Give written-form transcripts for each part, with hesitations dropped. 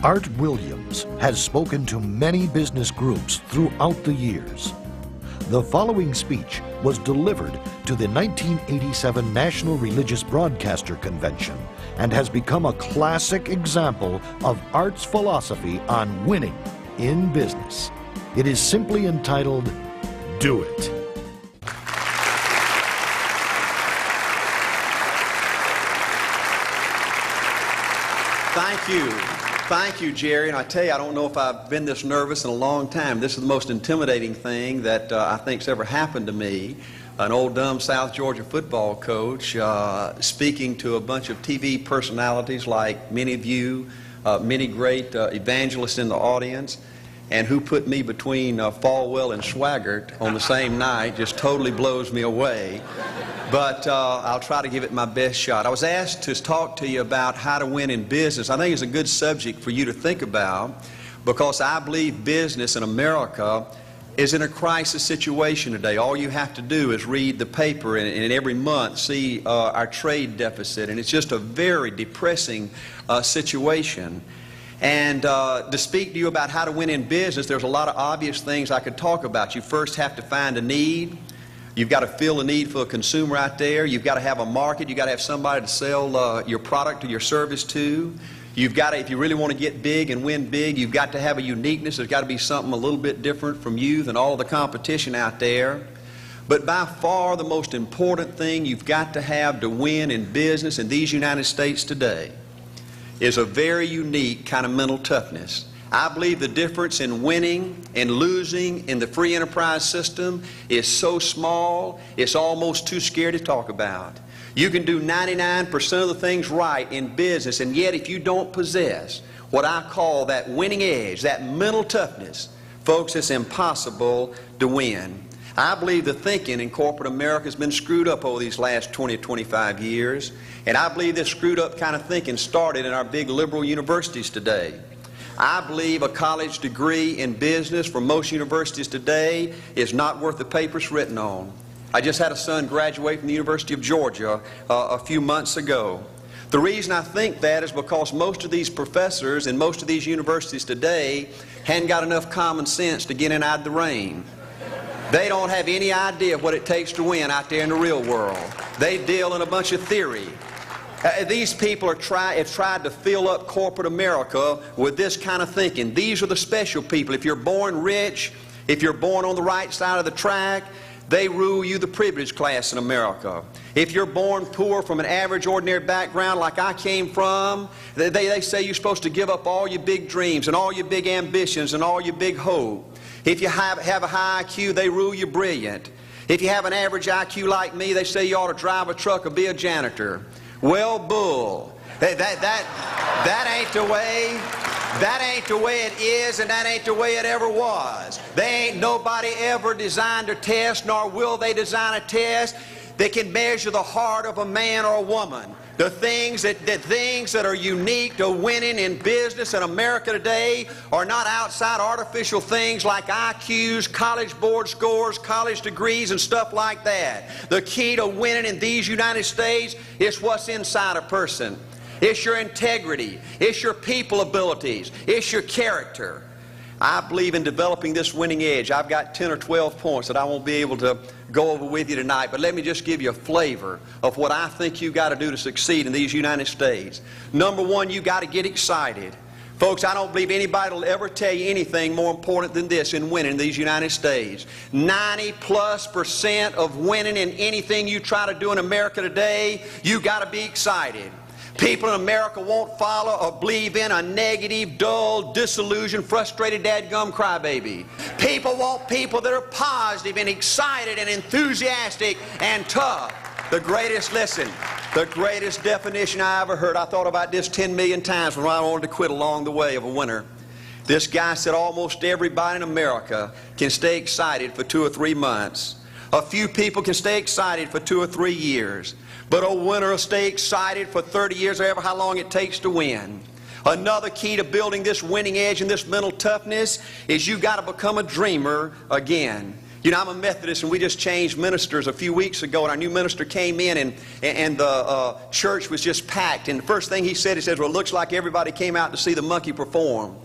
Art Williams has spoken to many business groups throughout the years. The following speech was delivered to the 1987 National Religious Broadcaster Convention and has become a classic example of Art's philosophy on winning in business. It is simply entitled, Do It. Thank you. Thank you, Jerry. And I tell you, I don't know if I've been this nervous in a long time. This is the most intimidating thing that I think's ever happened to me. An old dumb South Georgia football coach speaking to a bunch of TV personalities like many of you, many great evangelists in the audience, and who put me between Falwell and Swaggart on the same night just totally blows me away. But I'll try to give it my best shot. I was asked to talk to you about how to win in business. I think it's a good subject for you to think about because I believe business in America is in a crisis situation today. All you have to do is read the paper and every month see our trade deficit, and it's just a very depressing situation. And to speak to you about how to win in business, there's a lot of obvious things I could talk about. You first have to find a need. You've got to fill a need for a consumer out there. You've got to have a market. You've got to have somebody to sell your product or your service to. You've got to, if you really want to get big and win big, you've got to have a uniqueness. There's got to be something a little bit different from you than all the competition out there. But by far the most important thing you've got to have to win in business in these United States today is a very unique kind of mental toughness. I believe the difference in winning and losing in the free enterprise system is so small, it's almost too scary to talk about. You can do 99% of the things right in business, and yet if you don't possess what I call that winning edge, that mental toughness, folks, it's impossible to win. I believe the thinking in corporate America has been screwed up over these last 20 or 25 years, and I believe this screwed up kind of thinking started in our big liberal universities today. I believe a college degree in business for most universities today is not worth the paper it's written on. I just had a son graduate from the University of Georgia a few months ago. The reason I think that is because most of these professors in most of these universities today hadn't got enough common sense to get in out of the rain. They don't have any idea what it takes to win out there in the real world. They deal in a bunch of theory. These people have tried to fill up corporate America with this kind of thinking. These are the special people. If you're born rich, if you're born on the right side of the track, they rule you, the privileged class in America. If you're born poor from an average, ordinary background like I came from, they say you're supposed to give up all your big dreams and all your big ambitions and all your big hope. If you have a high IQ, they rule you brilliant. If you have an average IQ like me, they say you ought to drive a truck or be a janitor. Well, bull. That ain't the way. That ain't the way it is, and that ain't the way it ever was. They ain't nobody ever designed a test, nor will they design a test that can measure the heart of a man or a woman. The things that are unique to winning in business in America today are not outside artificial things like IQs, college board scores, college degrees, and stuff like that. The key to winning in these United States is what's inside a person. It's your integrity. It's your people abilities. It's your character. I believe in developing this winning edge. I've got 10 or 12 points that I won't be able to go over with you tonight, but let me just give you a flavor of what I think you've got to do to succeed in these United States. Number one, you've got to get excited. Folks, I don't believe anybody will ever tell you anything more important than this in winning in these United States. 90+% of winning in anything you try to do in America today, you've got to be excited. People in America won't follow or believe in a negative, dull, disillusioned, frustrated dadgum crybaby. People want people that are positive and excited and enthusiastic and tough. The greatest definition I ever heard, I thought about this 10 million times when I wanted to quit along the way of a winner. This guy said almost everybody in America can stay excited for 2 or 3 months. A few people can stay excited for 2 or 3 years. But a winner will stay excited for 30 years or ever how long it takes to win. Another key to building this winning edge and this mental toughness is you've got to become a dreamer again. You know, I'm a Methodist, and we just changed ministers a few weeks ago, and our new minister came in, and the church was just packed. And the first thing he said, well, it looks like everybody came out to see the monkey perform.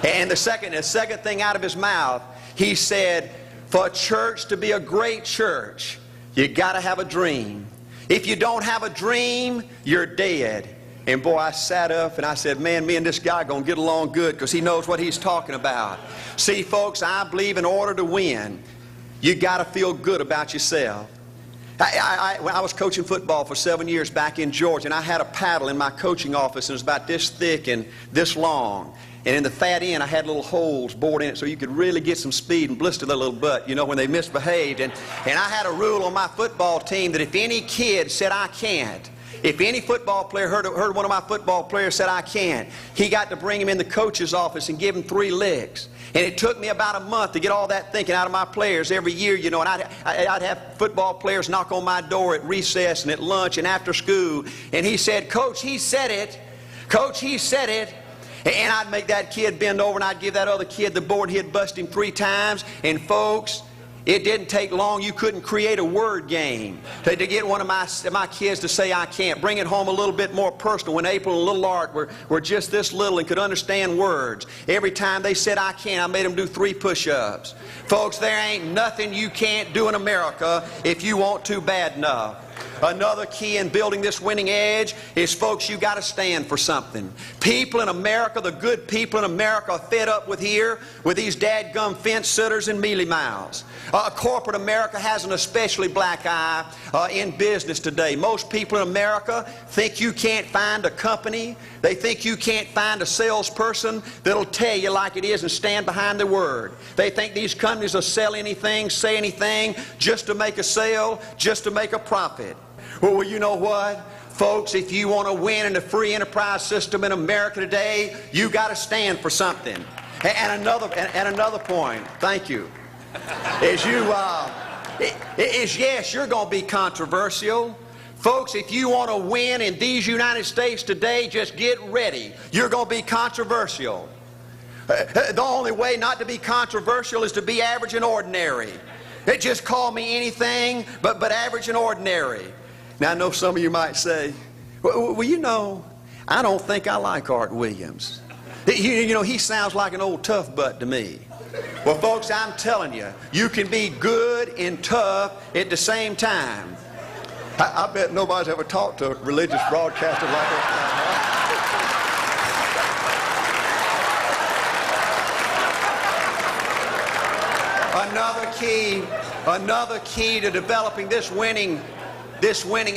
And the second thing out of his mouth, he said, for a church to be a great church, you got to have a dream. If you don't have a dream, you're dead. And boy, I sat up and I said, man, me and this guy are going to get along good because he knows what he's talking about. See, folks, I believe in order to win, you got to feel good about yourself. When I was coaching football for 7 years back in Georgia, and I had a paddle in my coaching office, and it was about this thick and this long. And in the fat end, I had little holes bored in it so you could really get some speed and blister their little butt, you know, when they misbehaved. And I had a rule on my football team that if any kid said, I can't, if any football player heard one of my football players said, I can't, he got to bring him in the coach's office and give him 3 licks. And it took me about a month to get all that thinking out of my players every year, you know, and I'd have football players knock on my door at recess and at lunch and after school. And he said, Coach, he said it. Coach, he said it. And I'd make that kid bend over, and I'd give that other kid the board. He'd bust him 3 times. And folks, it didn't take long. You couldn't create a word game to get one of my kids to say, I can't. Bring it home a little bit more personal. When April and little Art were just this little and could understand words, every time they said, I can't, I made them do 3 push-ups. Folks, there ain't nothing you can't do in America if you want to bad enough. Another key in building this winning edge is, folks, you got to stand for something. People in America, the good people in America, are fed up with these dadgum fence sitters and mealy mouths. Corporate America has an especially black eye in business today. Most people in America think you can't find a company. They think you can't find a salesperson that'll tell you like it is and stand behind their word. They think these companies will sell anything, say anything, just to make a sale, just to make a profit. Well, you know what? Folks, if you want to win in the free enterprise system in America today, you got to stand for something. And another point, thank you, is yes, you're going to be controversial. Folks, if you want to win in these United States today, just get ready. You're going to be controversial. The only way not to be controversial is to be average and ordinary. They just call me anything but average and ordinary. Now, I know some of you might say, well, you know, I don't think I like Art Williams. You know, he sounds like an old tough butt to me. Well, folks, I'm telling you, you can be good and tough at the same time. I bet nobody's ever talked to a religious broadcaster like that. Another key to developing this winning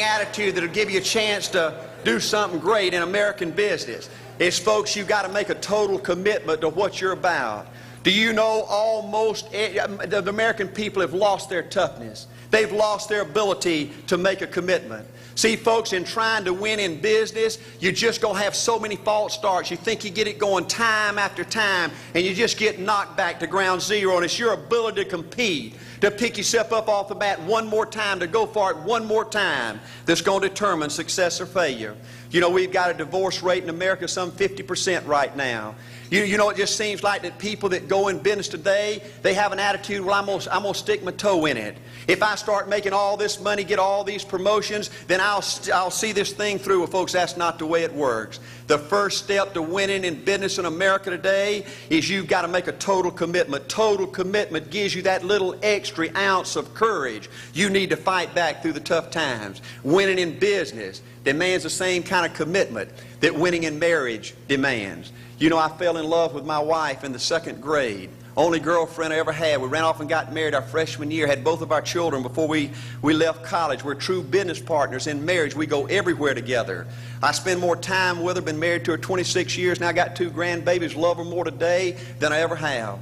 attitude that'll give you a chance to do something great in American business is, folks, you've got to make a total commitment to what you're about. Do you know almost the American people have lost their toughness? They've lost their ability to make a commitment. See, folks, in trying to win in business, you're just going to have so many false starts. You think you get it going time after time, and you just get knocked back to ground zero. And it's your ability to compete, to pick yourself up off the mat one more time, to go for it one more time, that's going to determine success or failure. You know, we've got a divorce rate in America some 50% right now. You know, it just seems like that people that go in business today, they have an attitude, well, I'm going to stick my toe in it. If I start making all this money, get all these promotions, then I'll see this thing through. Well, folks, that's not the way it works. The first step to winning in business in America today is you've got to make a total commitment. Total commitment gives you that little extra ounce of courage you need to fight back through the tough times. Winning in business demands the same kind of commitment that winning in marriage demands. You know, I fell in love with my wife in the 2nd grade. Only girlfriend I ever had. We ran off and got married our freshman year, had both of our children before we left college. We're true business partners in marriage. We go everywhere together. I spend more time with her, been married to her 26 years, now I got 2 grandbabies, love her more today than I ever have.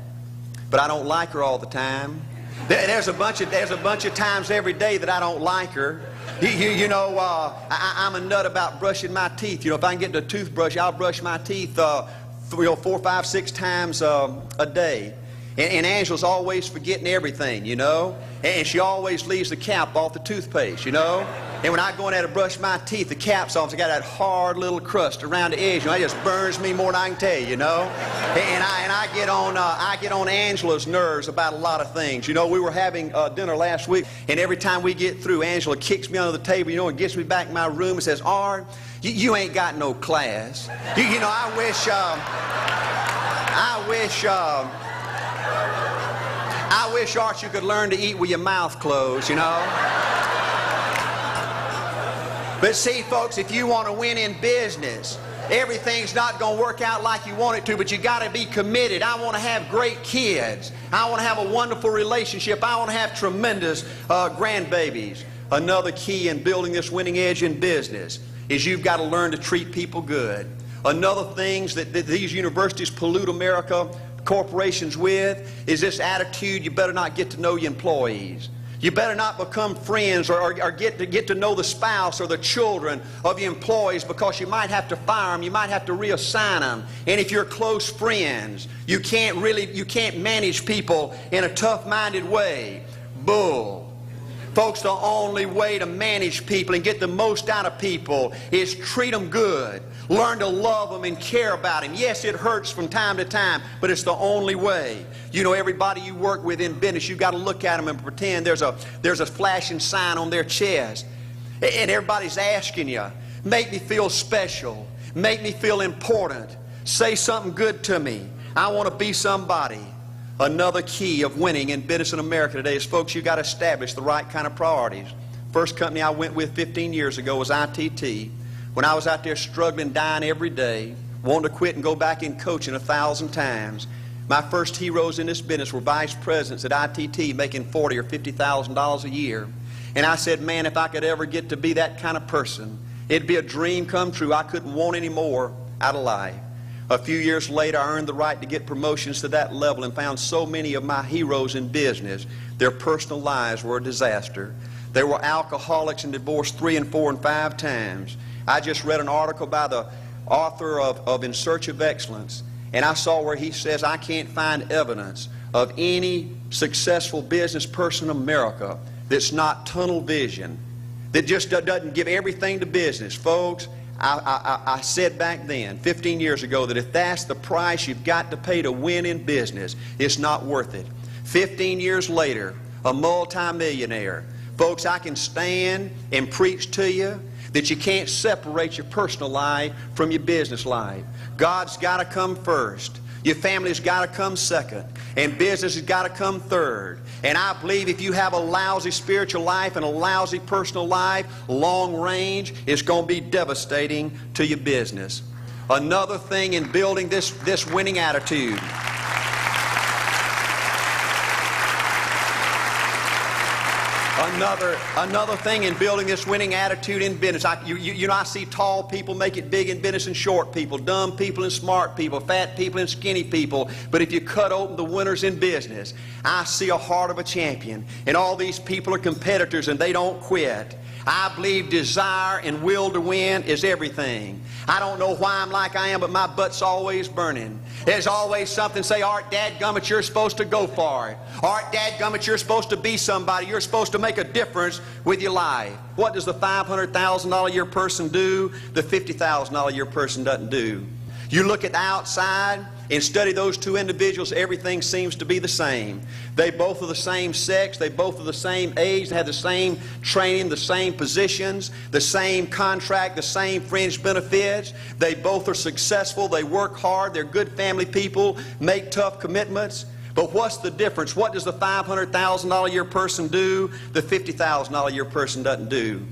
But I don't like her all the time. There's a bunch of times every day that I don't like her. You know, I'm a nut about brushing my teeth. You know, if I can get the toothbrush, I'll brush my teeth 4, 5, 6 times a day. And Angela's always forgetting everything, you know. And she always leaves the cap off the toothpaste, you know. And when I go in there to brush my teeth, the cap's off. I got that hard little crust around the edge. You know, it just burns me more than I can tell you, you know. And I get on Angela's nerves about a lot of things. You know, we were having dinner last week, and every time we get through, Angela kicks me under the table, you know, and gets me back in my room and says, "Art, you ain't got no class." You know, I wish, Art, you could learn to eat with your mouth closed, you know. But see, folks, if you want to win in business, everything's not going to work out like you want it to, but you got to be committed. I want to have great kids. I want to have a wonderful relationship. I want to have tremendous grandbabies. Another key in building this winning edge in business is you've got to learn to treat people good. Another thing that these universities pollute America, corporations with, is this attitude: you better not get to know your employees. You better not become friends or get to know the spouse or the children of your employees, because you might have to fire them, you might have to reassign them. And if you're close friends, you can't manage people in a tough-minded way. Bull. Folks, the only way to manage people and get the most out of people is treat them good. Learn to love them and care about them. Yes, it hurts from time to time, but it's the only way. You know, everybody you work with in business, you've got to look at them and pretend there's a flashing sign on their chest. And everybody's asking you, make me feel special. Make me feel important. Say something good to me. I want to be somebody. Another key of winning in business in America today is, folks, you've got to establish the right kind of priorities. First company I went with 15 years ago was ITT. When I was out there struggling, dying every day, wanting to quit and go back in coaching 1,000 times, my first heroes in this business were vice presidents at ITT making $40,000 or $50,000 a year. And I said, man, if I could ever get to be that kind of person, it'd be a dream come true. I couldn't want any more out of life. A few years later, I earned the right to get promotions to that level and found so many of my heroes in business, their personal lives were a disaster. They were alcoholics and divorced 3 and 4 and 5 times. I just read an article by the author of In Search of Excellence, and I saw where he says, I can't find evidence of any successful business person in America that's not tunnel vision, that just doesn't give everything to business. Folks, I said back then, 15 years ago, that if that's the price you've got to pay to win in business, it's not worth it. 15 years later, a multimillionaire. Folks, I can stand and preach to you that you can't separate your personal life from your business life. God's got to come first. Your family's got to come second. And business has got to come third. And I believe if you have a lousy spiritual life and a lousy personal life, long range, it's going to be devastating to your business. Another thing in building this winning attitude. Another thing in building this winning attitude in business. You know, I see tall people make it big in business and short people, dumb people and smart people, fat people and skinny people. But if you cut open the winners in business, I see a heart of a champion. And all these people are competitors and they don't quit. I believe desire and will to win is everything. I don't know why I'm like I am, but my butt's always burning. There's always something say, Art, dadgummit, you're supposed to go for it. Art, dadgummit, you're supposed to be somebody. You're supposed to make a difference with your life. What does the $500,000 a year person do? The $50,000 a year person doesn't do. You look at the outside and study those two individuals, everything seems to be the same. They both are the same sex, they both are the same age, they have the same training, the same positions, the same contract, the same fringe benefits. They both are successful, they work hard, they're good family people, make tough commitments. But what's the difference? What does the $500,000 a year person do? The $50,000 a year person doesn't do.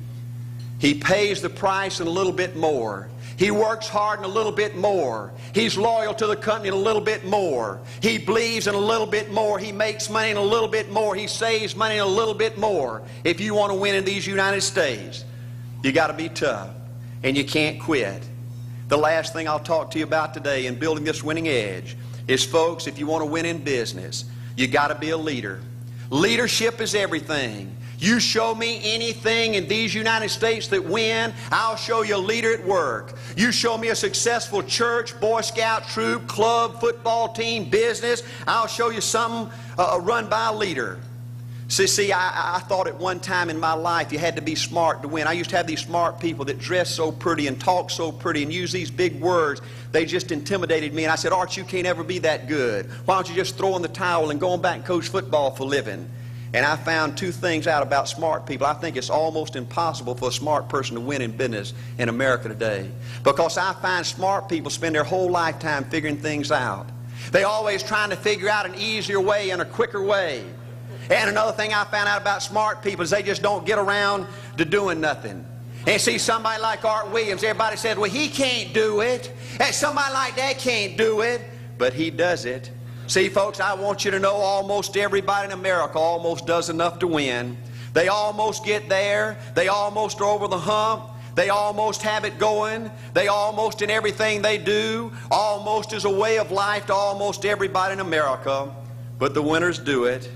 He pays the price and a little bit more. He works hard and a little bit more. He's loyal to the company and a little bit more. He believes in a little bit more. He makes money and a little bit more. He saves money and a little bit more. If you want to win in these United States, you got to be tough and you can't quit. The last thing I'll talk to you about today in building this winning edge is, folks, if you want to win in business, you got to be a leader. Leadership is everything. You show me anything in these United States that win, I'll show you a leader at work. You show me a successful church, Boy Scout troop, club, football team, business, I'll show you something run by a leader. See, I thought at one time in my life you had to be smart to win. I used to have these smart people that dress so pretty and talk so pretty and use these big words. They just intimidated me. And I said, Art, you can't ever be that good. Why don't you just throw in the towel and go on back and coach football for a living? And I found two things out about smart people. I think it's almost impossible for a smart person to win in business in America today. Because I find smart people spend their whole lifetime figuring things out. They're always trying to figure out an easier way and a quicker way. And another thing I found out about smart people is they just don't get around to doing nothing. And see, somebody like Art Williams, everybody says, well, he can't do it. And somebody like that can't do it. But he does it. See, folks, I want you to know almost everybody in America almost does enough to win. They almost get there. They almost are over the hump. They almost have it going. They almost, in everything they do, almost is a way of life to almost everybody in America. But the winners do it.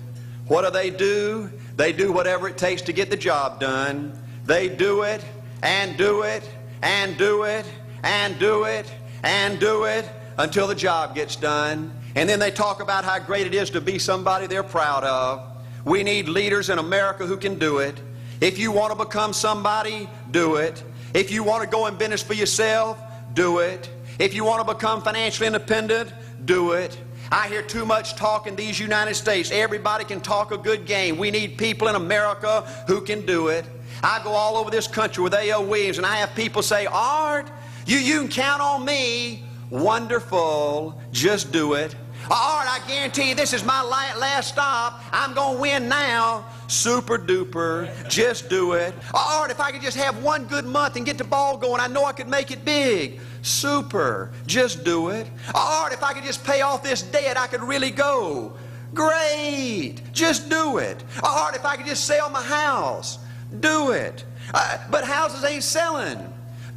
What do? They do whatever it takes to get the job done. They do it and do it and do it and do it and do it until the job gets done. And then they talk about how great it is to be somebody they're proud of. We need leaders in America who can do it. If you want to become somebody, do it. If you want to go in business for yourself, do it. If you want to become financially independent, do it. I hear too much talk in these United States. Everybody can talk a good game. We need people in America who can do it. I go all over this country with A.L. Williams, and I have people say, Art, you can count on me. Wonderful. Just do it. Art, I guarantee you this is my last stop. I'm going to win now. Super duper. Just do it. Art, if I could just have one good month and get the ball going, I know I could make it big. Super. Just do it. Art, if I could just pay off this debt, I could really go. Great. Just do it. Art, if I could just sell my house. Do it. But houses ain't selling.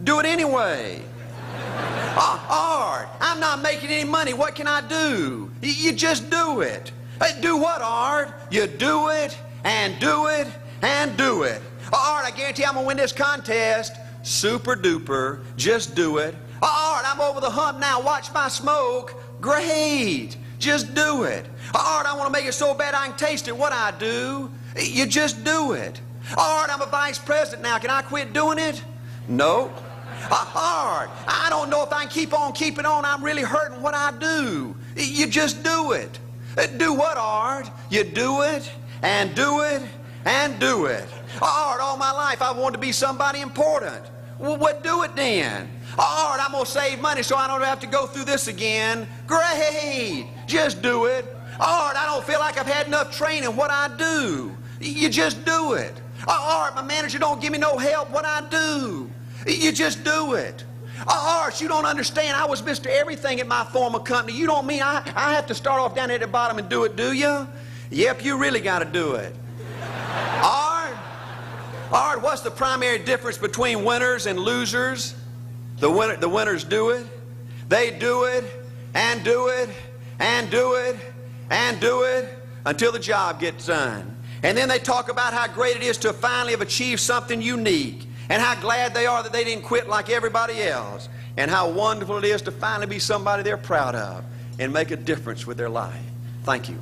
Do it anyway. Art, I'm not making any money. What can I do? You just do it. Do what, Art? You do it and do it and do it. Art, I guarantee I'm going to win this contest. Super duper. Just do it. Art, I'm over the hump now. Watch my smoke. Great. Just do it. Art, I want to make it so bad I can taste it. What I do? You just do it. Art, I'm a vice president now. Can I quit doing it? No. Art, I don't know if I can keep on keeping on. I'm really hurting. What I do? You just do it. Do what, Art? You do it and do it and do it. Art, all my life I wanted to be somebody important. Well, what do it then? Art, I'm going to save money so I don't have to go through this again. Great. Just do it. Art, I don't feel like I've had enough training. What I do? You just do it. Art, my manager don't give me no help. What I do? You just do it. Art, you don't understand. I was Mr. Everything at my former company. You don't mean I have to start off down at the bottom and do it, do you? Yep, you really got to do it. Art, what's the primary difference between winners and losers? The winners do it. They do it and do it and do it and do it until the job gets done. And then they talk about how great it is to finally have achieved something unique, and how glad they are that they didn't quit like everybody else, and how wonderful it is to finally be somebody they're proud of and make a difference with their life. Thank you.